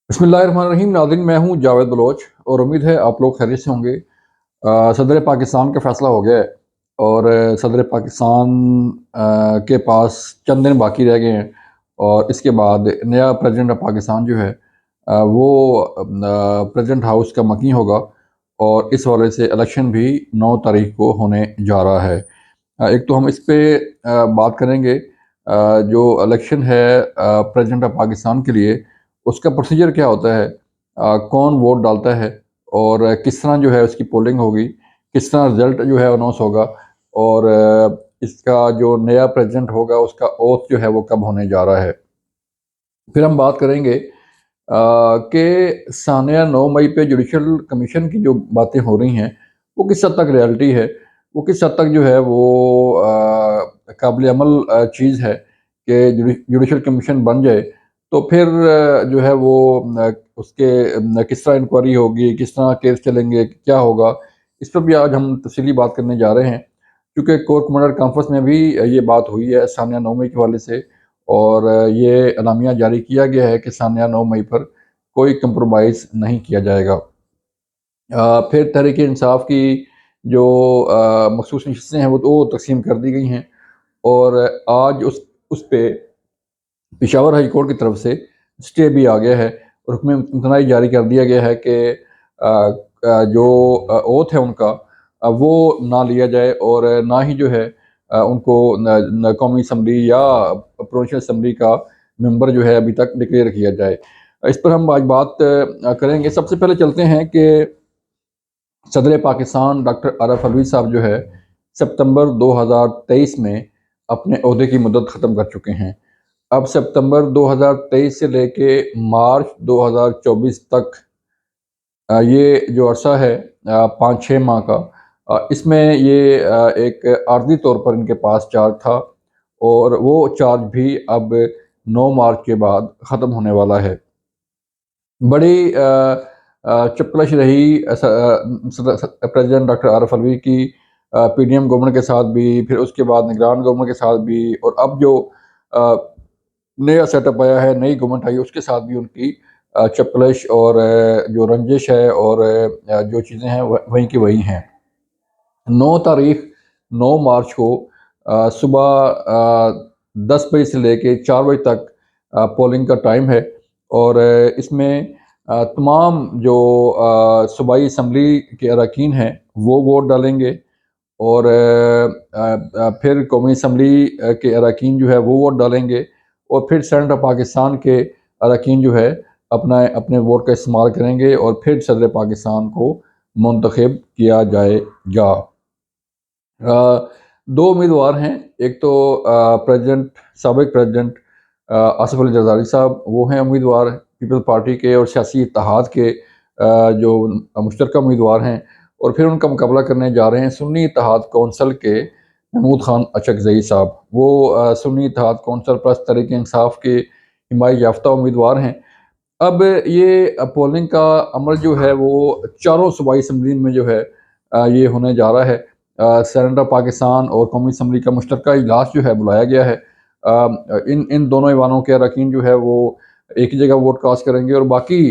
बिस्मिल्लाहिर्रहमानिर्रहीम। नाज़रीन, मैं हूँ जावेद बलोच और उम्मीद है आप लोग खैरियत से होंगे। सदर पाकिस्तान का फ़ैसला हो गया है और सदर पाकिस्तान के पास चंद दिन बाकी रह गए हैं और इसके बाद नया प्रेसिडेंट ऑफ पाकिस्तान जो है वो प्रेसिडेंट हाउस का मकीन होगा और इस हवाले से इलेक्शन भी 9 तारीख को होने जा रहा है। एक तो हम इस पे बात करेंगे जो इलेक्शन है प्रेसिडेंट ऑफ पाकिस्तान के लिए, उसका प्रोसीजर क्या होता है, कौन वोट डालता है और किस तरह जो है उसकी पोलिंग होगी, किस तरह रिजल्ट जो है अनाउंस होगा और इसका जो नया प्रेसिडेंट होगा उसका ओथ जो है वो कब होने जा रहा है। फिर हम बात करेंगे कि सानिया 9 मई पे जुडिशल कमीशन की जो बातें हो रही हैं वो किस हद तक रियलिटी है, वो किस हद तक जो है वो काबिल अमल चीज़ है कि जुडिशल कमीशन बन जाए तो फिर जो है वो उसके किस तरह इंक्वायरी होगी, किस तरह केस चलेंगे, क्या होगा, इस पर भी आज हम तफसीली बात करने जा रहे हैं। क्योंकि कोर कमांडर कॉन्फ्रेंस में भी ये बात हुई है सानिया 9 मई के हवाले से और ये एलामिया जारी किया गया है कि सानिया 9 मई पर कोई कंप्रोमाइज़ नहीं किया जाएगा। फिर तहरीक इंसाफ की जो मखसूस नशस्तें हैं वो तकसीम कर दी गई हैं और आज उस पे पेशावर हाई कोर्ट की तरफ से स्टे भी आ गया है और हुक्म इम्तनाई जारी कर दिया गया है कि जो ओथ है उनका वो ना लिया जाए और ना ही जो है उनको कौमी असम्बली या प्रोविंशियल असम्बली का मेंबर जो है अभी तक डिक्लेयर किया जाए। इस पर हम आज बात करेंगे। सबसे पहले चलते हैं कि सदर पाकिस्तान डॉक्टर आरिफ अलवी साहब जो है सितंबर 2023 में अपने ओहदे की मुद्दत ख़त्म कर चुके हैं। अब सितंबर 2023 से लेके मार्च 2024 तक ये जो अरसा है 5-6 माह का, इसमें ये एक आर्जी तौर पर इनके पास चार्ज था और वो चार्ज भी अब 9 मार्च के बाद ख़त्म होने वाला है। बड़ी चपकलश रही प्रेसिडेंट डॉक्टर आरिफ अलवी की पीडीएम गवर्नमेंट के साथ भी, फिर उसके बाद निगरान गवर्नमेंट के साथ भी और अब जो अ, नया सेटअप आया है, नई गवर्नमेंट आई है उसके साथ भी उनकी चपकलश और जो रंजिश है और जो चीज़ें हैं वहीं की वही हैं। 9 तारीख 9 मार्च को सुबह 10 बजे से लेके 4 बजे तक पोलिंग का टाइम है और इसमें तमाम जो सूबाई असम्बली के अरकान हैं वो वोट डालेंगे और फिर कौमी असम्बली के अरकान जो है वो वोट डालेंगे और फिर सेनेट ऑफ पाकिस्तान के अरकान जो है अपना अपने वोट का इस्तेमाल करेंगे और फिर सदर पाकिस्तान को मुंतखब किया जाएगा। दो उम्मीदवार हैं। एक तो प्रेसिडेंट साबिक प्रेसिडेंट आसिफ अली जरदारी साहब, वो हैं उम्मीदवार पीपल्स पार्टी के और सियासी इत्तेहाद के जो मुश्तरका उम्मीदवार हैं और फिर उनका मुकाबला करने जा रहे हैं सुन्नी इत्तेहाद कौंसल के महमूद खान अचकजई साहब। वो सुन्नी इत्तेहाद कौंसल प्लस तहरीक इंसाफ के हिमायत याफ्ता उम्मीदवार हैं। अब ये पोलिंग का अमल जो है वो चारों सूबाई असम्बली में जो है ये होने जा रहा है। सेनेट ऑफ पाकिस्तान और कौमी असम्बली का मुश्तरका इजलास जो है बुलाया गया है। इन इन दोनों ईवानों के अरकान जो है वो एक ही जगह वोट कास्ट करेंगे और बाकी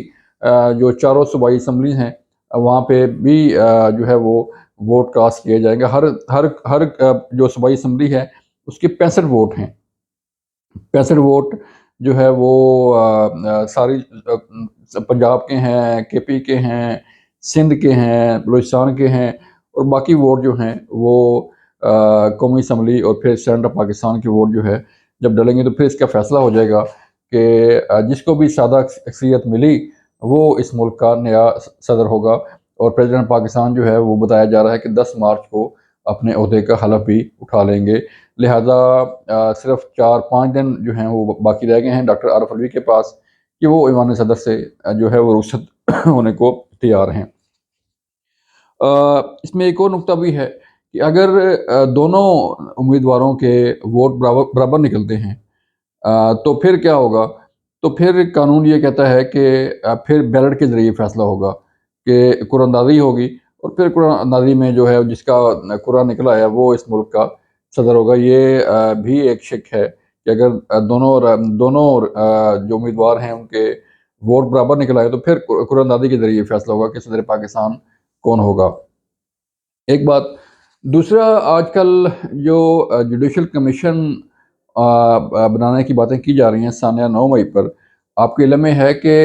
जो चारों सूबाई असम्बली हैं वहाँ पे भी जो है वो वोट कास्ट किए जाएंगे। हर हर हर जो सूबाई असम्बली है उसके 65 वोट हैं। 65 वोट जो है वो सारी पंजाब के हैं, केपी के हैं, सिंध के हैं, बलूचिस्तान के हैं और बाकी वोट जो हैं वो कौमी असम्बली और फिर सेनेट ऑफ पाकिस्तान के वोट जो है जब डलेंगे तो फिर इसका फैसला हो जाएगा कि जिसको भी सादा अक्सरियत मिली वो इस मुल्क का नया सदर होगा। और प्रेसिडेंट पाकिस्तान जो है वो बताया जा रहा है कि 10 मार्च को अपने ओहदे का हलफ भी उठा लेंगे। लिहाजा सिर्फ 4-5 दिन जो हैं वो बाकी रह गए हैं डॉक्टर आरिफ अलवी के पास कि वो ईवान सदर से जो है वो रुखसत होने को तैयार हैं। इसमें एक और नुकता भी है कि अगर दोनों उम्मीदवारों के वोट बराबर बराबर निकलते हैं तो फिर क्या होगा? तो फिर कानून ये कहता है कि फिर बैलेट के ज़रिए फैसला होगा कि कुरानंदाज़ी होगी और फिर कुरानंदाज़ी में जो है जिसका कुरान निकला है वो इस मुल्क का सदर होगा। ये भी एक शक है कि अगर दोनों जो उम्मीदवार हैं उनके ووٹ برابر نکل آئے تو پھر قرعہ دادی کے ذریعے فیصلہ ہوگا کہ صدر پاکستان کون ہوگا۔ ایک بات دوسرا، آج کل جو جوڈیشل کمیشن بنانے کی باتیں کی جا رہی ہیں ثانیہ 9 مئی پر، آپ کے علم میں ہے کہ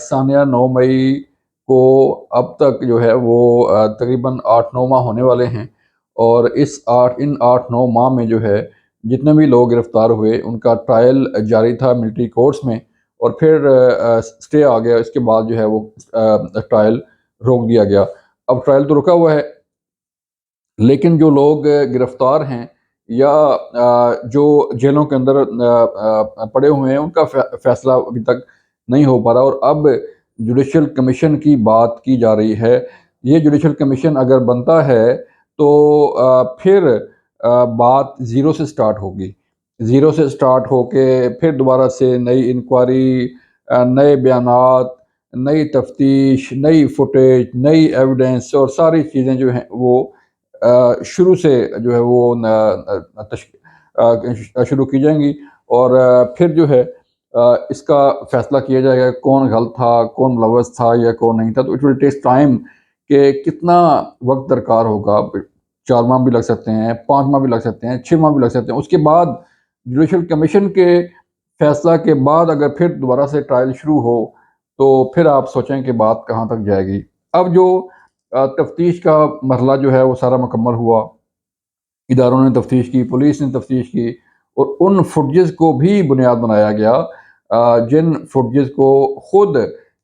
ثانیہ 9 مئی کو اب تک جو ہے وہ تقریباً 8-9 ماہ ہونے والے ہیں، اور ان 8-9 ماہ میں جو ہے جتنے بھی لوگ گرفتار ہوئے ان کا ٹرائل جاری تھا ملٹری کورٹس میں، اور پھر سٹے آ گیا، اس کے بعد جو ہے وہ ٹرائل روک دیا گیا۔ اب ٹرائل تو رکا ہوا ہے، لیکن جو لوگ گرفتار ہیں یا جو جیلوں کے اندر پڑے ہوئے ہیں ان کا فیصلہ ابھی تک نہیں ہو پا رہا، اور اب جوڈیشل کمیشن کی بات کی جا رہی ہے۔ یہ جوڈیشل کمیشن اگر بنتا ہے تو پھر بات زیرو سے سٹارٹ ہوگی، زیرو سے سٹارٹ ہو کے پھر دوبارہ سے نئی انکوائری، نئے بیانات، نئی تفتیش، نئی فوٹیج، نئی ایویڈنس، اور ساری چیزیں جو ہیں وہ شروع سے جو ہے وہ شروع کی جائیں گی، اور پھر جو ہے اس کا فیصلہ کیا جائے گا کون غلط تھا، کون ملوث تھا یا کون نہیں تھا۔ تو اٹ ول ٹیک ٹائم کہ کتنا وقت درکار ہوگا، 4 ماہ بھی لگ سکتے ہیں، 5 ماہ بھی لگ سکتے ہیں، 6 ماہ بھی لگ سکتے ہیں۔ اس کے بعد جوڈیشل کمیشن کے فیصلہ کے بعد اگر پھر دوبارہ سے ٹرائل شروع ہو تو پھر آپ سوچیں کہ بات کہاں تک جائے گی۔ اب جو تفتیش کا مرحلہ جو ہے وہ سارا مکمل ہوا، اداروں نے تفتیش کی، پولیس نے تفتیش کی، اور ان فوٹیجز کو بھی بنیاد بنایا گیا جن فوٹیجز کو خود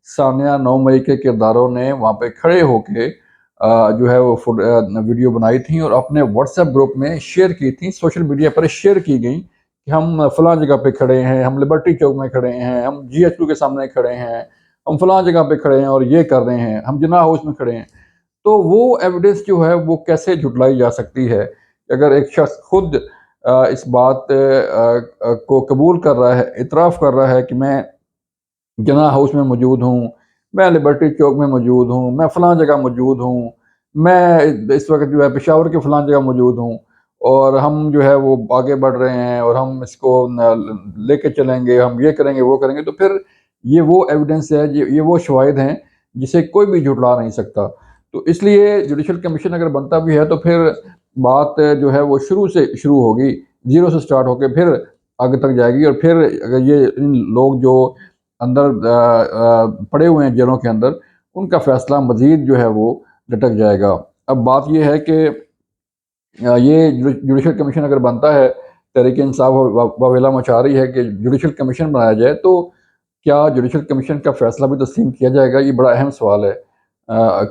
ثانیہ 9 مئی کے کرداروں نے وہاں پہ کھڑے ہو کے جو ہے وہ ویڈیو بنائی تھیں اور اپنے واٹس ایپ گروپ میں شیئر کی تھیں، سوشل میڈیا پر شیئر کی گئیں کہ ہم فلاں جگہ پہ کھڑے ہیں، ہم لبرٹی چوک میں کھڑے ہیں، ہم GHQ کے سامنے کھڑے ہیں، ہم فلاں جگہ پہ کھڑے ہیں اور یہ کر رہے ہیں، ہم جناح ہاؤس میں کھڑے ہیں۔ تو وہ ایویڈنس جو ہے وہ کیسے جھٹلائی جا سکتی ہے؟ اگر ایک شخص خود اس بات کو قبول کر رہا ہے، اعتراف کر رہا ہے کہ میں جناح ہاؤس میں موجود ہوں، میں لبرٹی چوک میں موجود ہوں، میں فلاں جگہ موجود ہوں، میں اس وقت جو ہے پشاور کے فلاں جگہ موجود ہوں، اور ہم جو ہے وہ آگے بڑھ رہے ہیں اور ہم اس کو لے کے چلیں گے، ہم یہ کریں گے وہ کریں گے، تو پھر یہ وہ ایویڈنس ہے، یہ وہ شواہد ہیں جسے کوئی بھی جھٹلا نہیں سکتا۔ تو اس لیے جوڈیشل کمیشن اگر بنتا بھی ہے تو پھر بات جو ہے وہ شروع سے شروع ہوگی، زیرو سے سٹارٹ ہو کے پھر آگے تک جائے گی، اور پھر اگر یہ ان لوگ جو اندر پڑے ہوئے ہیں جیلوں کے اندر، ان کا فیصلہ مزید جو ہے وہ لٹک جائے گا۔ اب بات یہ ہے کہ یہ جوڈیشل کمیشن اگر بنتا ہے، تحریک انصاف واویلا مچا رہی ہے کہ جوڈیشل کمیشن بنایا جائے، تو کیا جوڈیشل کمیشن کا فیصلہ بھی تسلیم کیا جائے گا؟ یہ بڑا اہم سوال ہے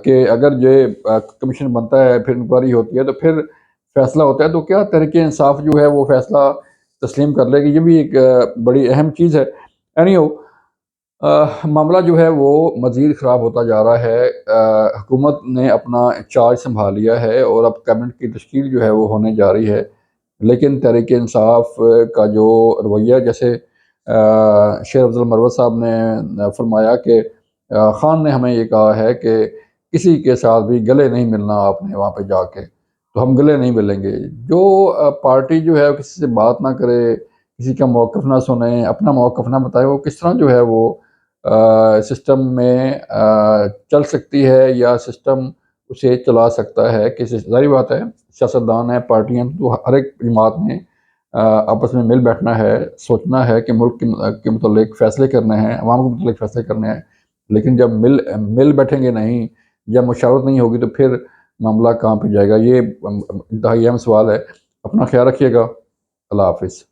کہ اگر یہ کمیشن بنتا ہے، پھر انکوائری ہوتی ہے، تو پھر فیصلہ ہوتا ہے، تو کیا تحریک انصاف جو ہے وہ فیصلہ تسلیم کر لے گی؟ یہ بھی ایک بڑی اہم چیز ہے۔ اینیو معاملہ جو ہے وہ مزید خراب ہوتا جا رہا ہے۔ حکومت نے اپنا چارج سنبھال لیا ہے اور اب کیبنٹ کی تشکیل جو ہے وہ ہونے جا رہی ہے، لیکن تحریک انصاف کا جو رویہ، جیسے شیر افضل مروت صاحب نے فرمایا کہ خان نے ہمیں یہ کہا ہے کہ کسی کے ساتھ بھی گلے نہیں ملنا آپ نے وہاں پہ جا کے، تو ہم گلے نہیں ملیں گے۔ جو پارٹی جو ہے کسی سے بات نہ کرے، کسی کا موقف نہ سنیں، اپنا موقف نہ بتائے، وہ کس طرح جو ہے وہ سسٹم میں چل سکتی ہے یا سسٹم اسے چلا سکتا ہے؟ کہ ظاہر بات ہے سیاستدان ہیں، پارٹیاں، تو ہر ایک جماعت نے آپس میں مل بیٹھنا ہے، سوچنا ہے کہ ملک کے متعلق فیصلے کرنے ہیں، عوام کے متعلق فیصلے کرنے ہیں، لیکن جب مل بیٹھیں گے نہیں، جب مشاورت نہیں ہوگی، تو پھر معاملہ کہاں پہ جائے گا؟ یہ انتہائی اہم سوال ہے۔ اپنا خیال رکھیے گا۔ اللہ حافظ۔